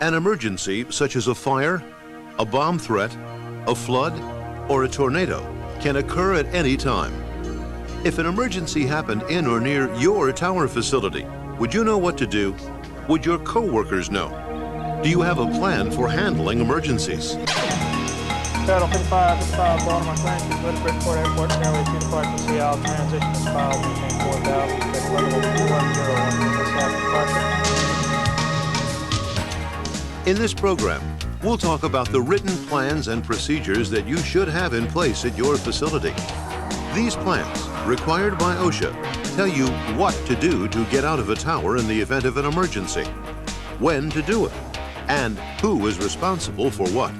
An emergency such as a fire, a bomb threat, a flood, or a tornado can occur at any time. If an emergency happened in or near your tower facility, would you know what to do? Would your co-workers know? Do you have a plan for handling emergencies? Battle 55, 55, Baltimore Clancy, Bridgeport Airport, Airway 2 departure, Seattle, transition is filed, maintain 4000, expect level 210, In this program, we'll talk about the written plans and procedures that you should have in place at your facility. These plans, required by OSHA, tell you what to do to get out of a tower in the event of an emergency, when to do it, and who is responsible for what.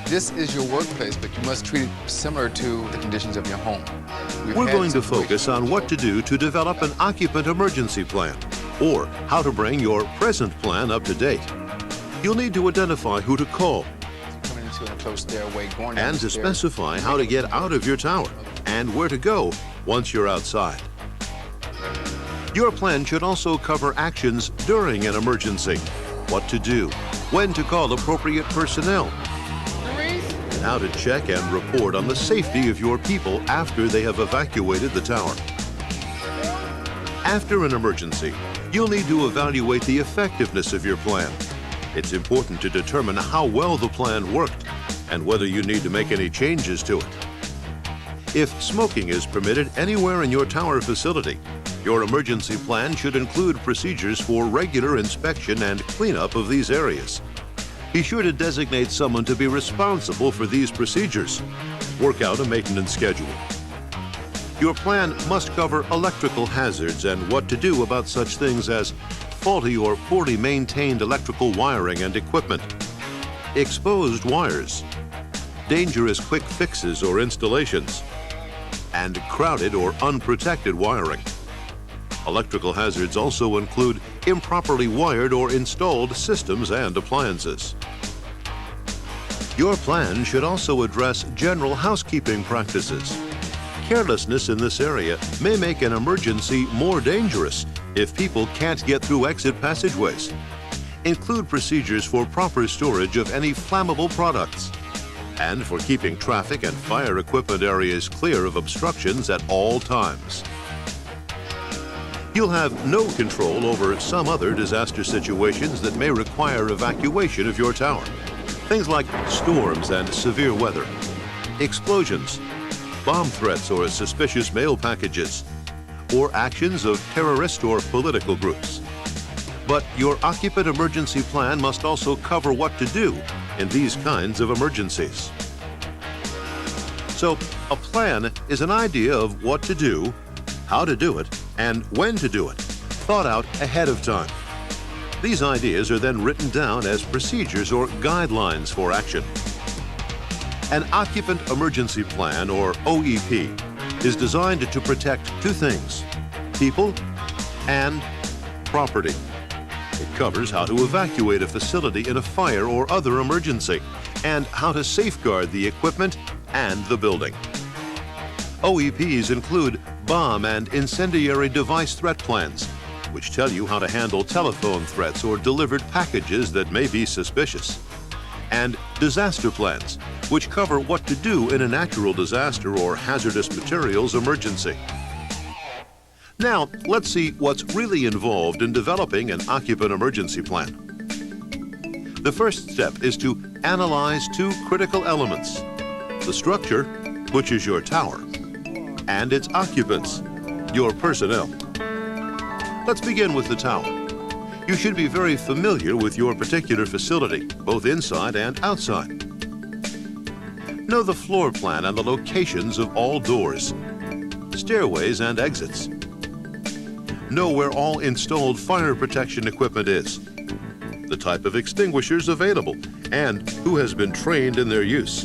This is your workplace, but you must treat it similar to the conditions of your home. We're going to focus on what to do to develop an occupant emergency plan, or how to bring your present plan up to date. You'll need to identify who to call, Coming into a closed stairway, going down and the to stairs. specify how to get out of your tower and where to go once you're outside. Your plan should also cover actions during an emergency, what to do, when to call appropriate personnel, and how to check and report on the safety of your people after they have evacuated the tower. After an emergency, you'll need to evaluate the effectiveness of your plan. It's important to determine how well the plan worked and whether you need to make any changes to it. If smoking is permitted anywhere in your tower facility, your emergency plan should include procedures for regular inspection and cleanup of these areas. Be sure to designate someone to be responsible for these procedures. Work out a maintenance schedule. Your plan must cover electrical hazards and what to do about such things as faulty or poorly maintained electrical wiring and equipment, exposed wires, dangerous quick fixes or installations, and crowded or unprotected wiring. Electrical hazards also include improperly wired or installed systems and appliances. Your plan should also address general housekeeping practices. Carelessness in this area may make an emergency more dangerous if people can't get through exit passageways. Include procedures for proper storage of any flammable products and for keeping traffic and fire equipment areas clear of obstructions at all times. You'll have no control over some other disaster situations that may require evacuation of your tower. Things like storms and severe weather, explosions, bomb threats or suspicious mail packages, or actions of terrorist or political groups. But your occupant emergency plan must also cover what to do in these kinds of emergencies. So, a plan is an idea of what to do, how to do it, and when to do it, thought out ahead of time. These ideas are then written down as procedures or guidelines for action. An Occupant Emergency Plan, or OEP, is designed to protect two things: people and property. It covers how to evacuate a facility in a fire or other emergency, and how to safeguard the equipment and the building. OEPs include bomb and incendiary device threat plans, which tell you how to handle telephone threats or delivered packages that may be suspicious, and disaster plans, which cover what to do in a natural disaster or hazardous materials emergency. Now, let's see what's really involved in developing an occupant emergency plan. The first step is to analyze two critical elements: the structure, which is your tower, and its occupants, your personnel. Let's begin with the tower. You should be very familiar with your particular facility, both inside and outside. Know the floor plan and the locations of all doors, stairways, and exits. Know where all installed fire protection equipment is, the type of extinguishers available, and who has been trained in their use.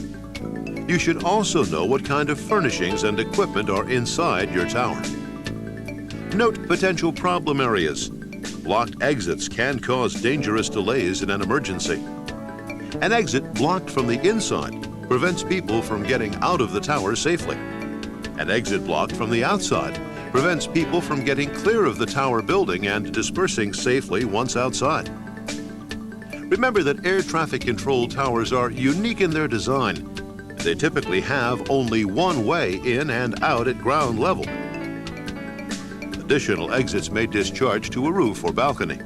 You should also know what kind of furnishings and equipment are inside your tower. Note potential problem areas. Blocked exits can cause dangerous delays in an emergency. An exit blocked from the inside prevents people from getting out of the tower safely. An exit blocked from the outside prevents people from getting clear of the tower building and dispersing safely once outside. Remember that air traffic control towers are unique in their design. They typically have only one way in and out at ground level. Additional exits may discharge to a roof or balcony.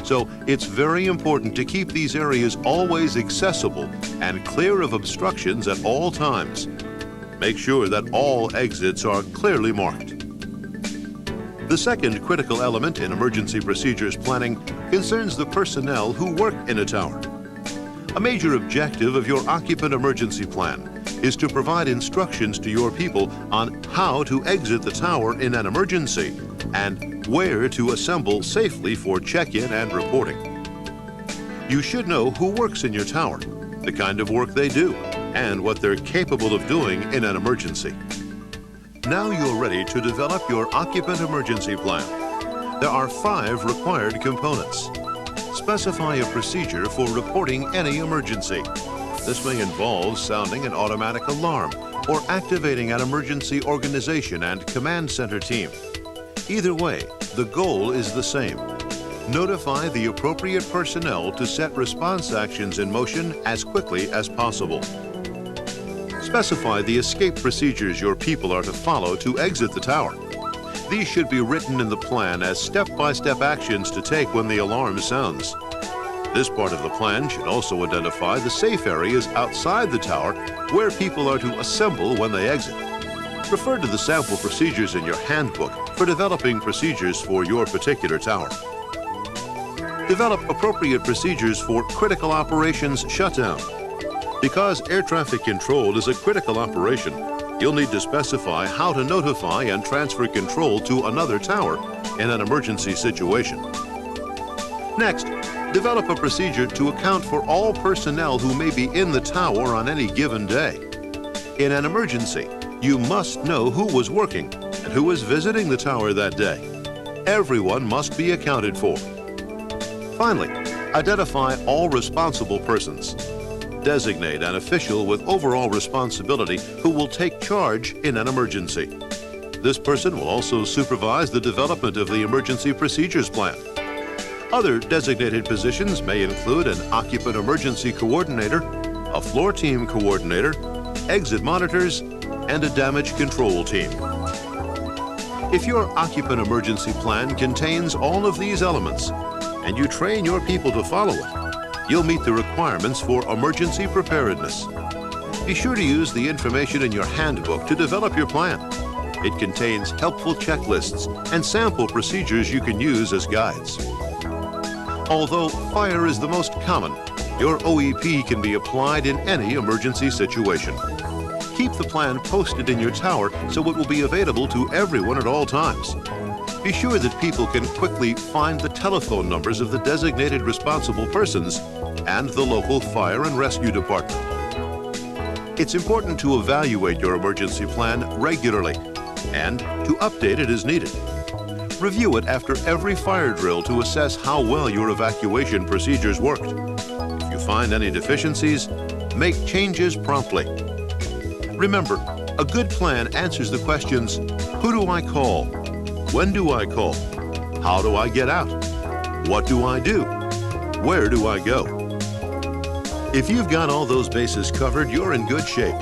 So it's very important to keep these areas always accessible and clear of obstructions at all times. Make sure that all exits are clearly marked. The second critical element in emergency procedures planning concerns the personnel who work in a tower. A major objective of your occupant emergency plan is to provide instructions to your people on how to exit the tower in an emergency and where to assemble safely for check-in and reporting. You should know who works in your tower, the kind of work they do, and what they're capable of doing in an emergency. Now you're ready to develop your occupant emergency plan. There are 5 required components. Specify a procedure for reporting any emergency. This may involve sounding an automatic alarm or activating an emergency organization and command center team. Either way, the goal is the same. Notify the appropriate personnel to set response actions in motion as quickly as possible. Specify the escape procedures your people are to follow to exit the tower. These should be written in the plan as step-by-step actions to take when the alarm sounds. This part of the plan should also identify the safe areas outside the tower where people are to assemble when they exit. Refer to the sample procedures in your handbook for developing procedures for your particular tower. Develop appropriate procedures for critical operations shutdown. Because air traffic control is a critical operation, you'll need to specify how to notify and transfer control to another tower in an emergency situation. Next, develop a procedure to account for all personnel who may be in the tower on any given day. In an emergency, you must know who was working and who was visiting the tower that day. Everyone must be accounted for. Finally, identify all responsible persons. Designate an official with overall responsibility who will take charge in an emergency. This person will also supervise the development of the emergency procedures plan. Other designated positions may include an occupant emergency coordinator, a floor team coordinator, exit monitors, and a damage control team. If your occupant emergency plan contains all of these elements and you train your people to follow it, you'll meet the requirements for emergency preparedness. Be sure to use the information in your handbook to develop your plan. It contains helpful checklists and sample procedures you can use as guides. Although fire is the most common, your OEP can be applied in any emergency situation. Keep the plan posted in your tower so it will be available to everyone at all times. Be sure that people can quickly find the telephone numbers of the designated responsible persons and the local fire and rescue department. It's important to evaluate your emergency plan regularly and to update it as needed. Review it after every fire drill to assess how well your evacuation procedures worked. If you find any deficiencies, make changes promptly. Remember, a good plan answers the questions, who do I call? When do I call? How do I get out? What do I do? Where do I go? If you've got all those bases covered, you're in good shape.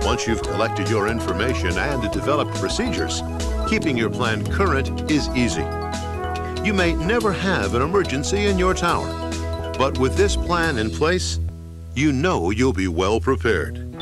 Once you've collected your information and developed procedures, keeping your plan current is easy. You may never have an emergency in your tower, but with this plan in place, you know you'll be well prepared.